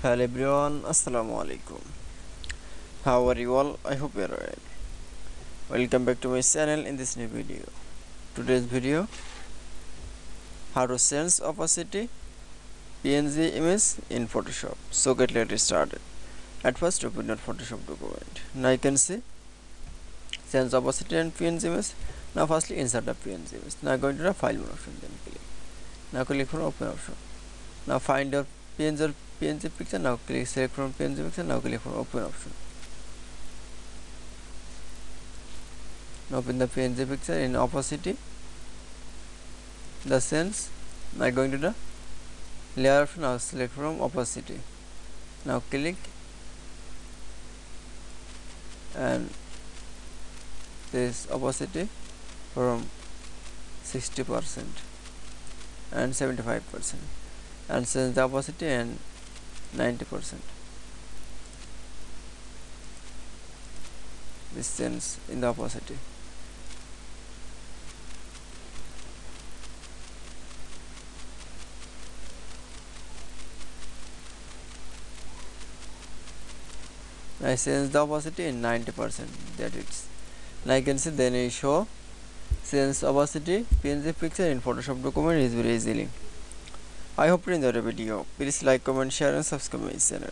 Hello everyone, Assalamu alaikum. How are you all? I hope you are alright. Welcome back to my channel in this new video. Today's video, how to change opacity PNG image in Photoshop. So let's started. At first open your Photoshop document. Now you can see change opacity and PNG image. Now firstly insert the PNG image. Now go into the file menu option, then click. Now click for open option. Now find your PNG picture. Now click select from PNG picture. Now click for open option. Now open the PNG picture in opacity. The sense. Now going to the layer option. Now select from opacity. Now click and this opacity from 60% and 75%, and change the opacity and 90%. This change in the opacity. I change the opacity in 90%. That it's. Now I can see then I show change opacity PNG picture in Photoshop document is very easily. I hope you enjoyed the video. Please like, comment, share and subscribe my channel.